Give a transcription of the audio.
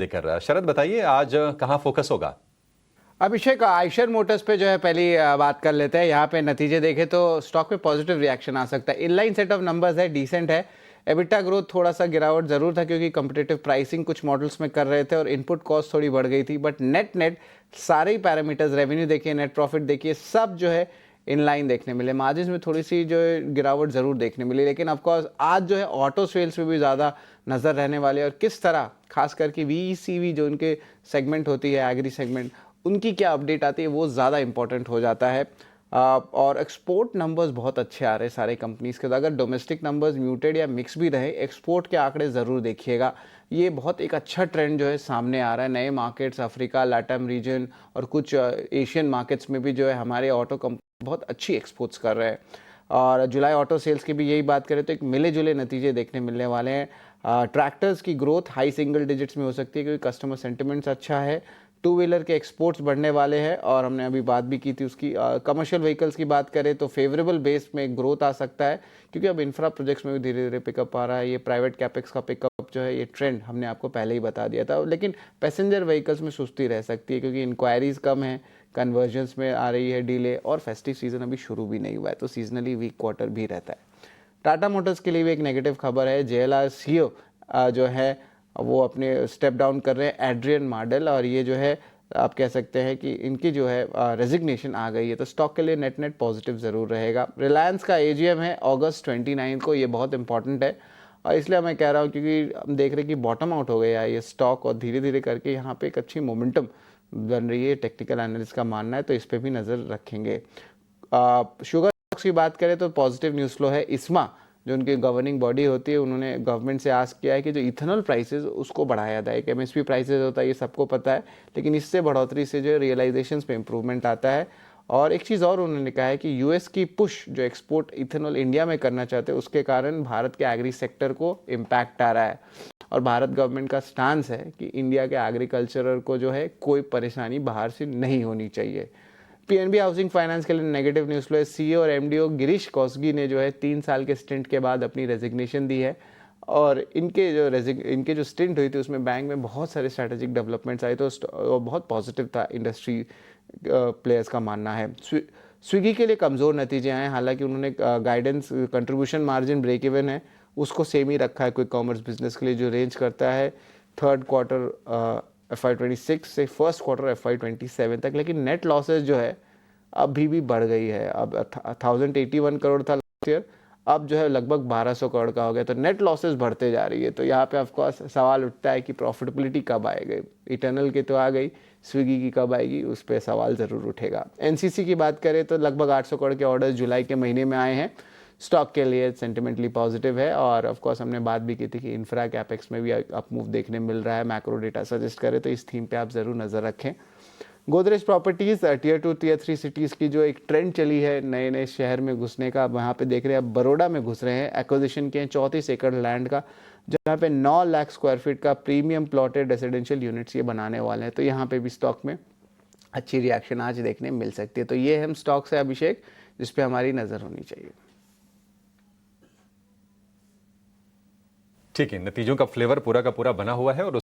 लेकर शरद बताइए आज कहाँ फोकस होगा। अभिषेक, आइशर मोटर्स पे जो है पहली बात कर लेते हैं। यहाँ पे नतीजे देखें तो स्टॉक पे पॉजिटिव रिएक्शन आ सकता है। इनलाइन सेट ऑफ नंबर्स है, डिसेंट है। एबिटा ग्रोथ थोड़ा सा गिरावट जरूर था क्योंकि कम्पिटिटिव प्राइसिंग कुछ मॉडल्स में कर रहे थे और इनपुट कॉस्ट थोड़ी बढ़ गई थी, बट नेट नेट सारे ही पैरामीटर्स, रेवेन्यू देखिए, नेट प्रॉफिट देखिए, सब जो है इनलाइन देखने मिले। मार्जिन में थोड़ी सी जो है गिरावट जरूर देखने मिली, लेकिन ऑफकोर्स आज जो है ऑटो सेल्स में भी ज़्यादा नज़र रहने वाले और किस तरह खास करके वीईसीवी जो उनके सेगमेंट होती है, एग्री सेगमेंट, उनकी क्या अपडेट आती है वो ज़्यादा इंपॉर्टेंट हो जाता है। और एक्सपोर्ट नंबर्स बहुत अच्छे आ रहे हैं सारे कंपनीज के। तो अगर डोमेस्टिक नंबर्स म्यूटेड या मिक्स भी रहे, एक्सपोर्ट के आंकड़े ज़रूर देखिएगा। ये बहुत एक अच्छा ट्रेंड जो है सामने आ रहा है। नए मार्केट्स, अफ्रीका, लैटम रीजन और कुछ एशियन मार्केट्स में भी जो है हमारे ऑटो कंपनी बहुत अच्छी एक्सपोर्ट्स कर रहे हैं। और जुलाई ऑटो सेल्स की भी यही बात करें तो एक मिले जुले नतीजे देखने मिलने वाले हैं। ट्रैक्टर्स की ग्रोथ हाई सिंगल डिजिट्स में हो सकती है क्योंकि कस्टमर सेंटिमेंट्स अच्छा है। टू व्हीलर के एक्सपोर्ट्स बढ़ने वाले हैं और हमने अभी बात भी की थी उसकी। कमर्शियल व्हीकल्स की बात करें तो फेवरेबल बेस में ग्रोथ आ सकता है क्योंकि अब इंफ्रा प्रोजेक्ट्स में भी धीरे धीरे पिकअप आ रहा है। ये प्राइवेट कैपेक्स का पिकअप जो है, ये ट्रेंड हमने आपको पहले ही बता दिया था। लेकिन पैसेंजर व्हीकल्स में सुस्ती रह सकती है क्योंकि इंक्वायरीज कम है, कन्वर्जन्स में आ रही है डिले, और फेस्टिव सीजन अभी शुरू भी नहीं हुआ है तो सीजनली वीक क्वार्टर भी रहता है। टाटा मोटर्स के लिए भी एक नेगेटिव खबर है। जेएलआर सीईओ जो है वो अपने स्टेप डाउन कर रहे हैं, एड्रियन मार्डेल, और ये जो है आप कह सकते हैं कि इनकी जो है रेजिग्नेशन आ गई है। तो स्टॉक के लिए नेट नेट पॉजिटिव ज़रूर रहेगा। रिलायंस का एजीएम है अगस्त 29 को, ये बहुत इंपॉर्टेंट है और इसलिए मैं कह रहा हूँ क्योंकि हम देख रहे हैं कि बॉटम आउट हो गया है ये स्टॉक और धीरे धीरे करके यहाँ पे एक अच्छी मोमेंटम बन रही है, टेक्निकल एनालिस्ट का मानना है, तो इस पर भी नज़र रखेंगे। शुगर की बात करें तो पॉजिटिव न्यूज़ फ्लो है। इस्मा जो उनकी गवर्निंग बॉडी होती है, उन्होंने गवर्नमेंट से आस्क किया है कि जो इथेनॉल प्राइसेस उसको बढ़ाया जाए। एक एमएसपी प्राइसेस होता है, ये सबको पता है, लेकिन इससे बढ़ोतरी से जो रियलाइजेशंस पे इंप्रूवमेंट आता है। और एक चीज़ और उन्होंने कहा है कि यूएस की पुश जो एक्सपोर्ट इथेनॉल इंडिया में करना चाहते हैं उसके कारण भारत के एग्री सेक्टर को इम्पैक्ट आ रहा है और भारत गवर्नमेंट का स्टांस है कि इंडिया के एग्रीकल्चरर को जो है कोई परेशानी बाहर से नहीं होनी चाहिए। पीएनबी हाउसिंग फाइनेंस के लिए नेगेटिव न्यूज़ फ्लो है। सीईओ और एमडीओ गिरीश कौसगी ने जो है 3 साल के स्टिंट के बाद अपनी रेजिग्नेशन दी है और इनके जो स्टिंट हुई थी उसमें बैंक में बहुत सारे स्ट्रैटेजिक डेवलपमेंट्स आए तो बहुत पॉजिटिव था, इंडस्ट्री प्लेयर्स का मानना है। स्विगी के लिए कमज़ोर नतीजे आए, हालांकि उन्होंने guidance contribution margin break even है उसको सेम ही रखा है क्विक कॉमर्स बिजनेस के लिए, जो रेंज करता है थर्ड क्वार्टर FY26 से फर्स्ट क्वार्टर FY27 तक। लेकिन नेट लॉसेज जो है अभी भी बढ़ गई है। अब 1081 करोड़ था लास्ट ईयर, अब जो है लगभग 1200 करोड़ का हो गया, तो नेट लॉसेज बढ़ते जा रही है। तो यहाँ पे ऑफकोर्स सवाल उठता है कि प्रॉफिटेबिलिटी कब आएगी। इटर्नल की तो आ गई, स्विगी की कब आएगी, उस पर सवाल ज़रूर उठेगा। एनसीसी की बात करें तो लगभग 800 करोड़ के ऑर्डर्स जुलाई के महीने में आए हैं। स्टॉक के लिए सेंटिमेंटली पॉजिटिव है और ऑफ कोर्स हमने बात भी की थी कि इंफ्रा कैपेक्स में भी अप मूव देखने मिल रहा है, मैक्रो डेटा सजेस्ट करे, तो इस थीम पे आप ज़रूर नज़र रखें। Godrej properties tier 2 tier 3 cities की जो एक ट्रेंड चली है नए नए शहर में घुसने का, वहाँ पे देख रहे हैं अब बड़ौदा में घुस रहे हैं। एक्विजिशन किए 34 एकड़ लैंड का, जहाँ पे 9 लाख स्क्वायर फीट का प्रीमियम प्लॉटेड रेजिडेंशियल यूनिट्स ये बनाने वाले हैं। तो यहाँ पे भी स्टॉक में अच्छी रिएक्शन आज देखने मिल सकती है। तो ये हम स्टॉक से अभिषेक जिस पे हमारी नज़र होनी चाहिए। ठीक है, नतीजों का फ्लेवर पूरा का पूरा बना हुआ है और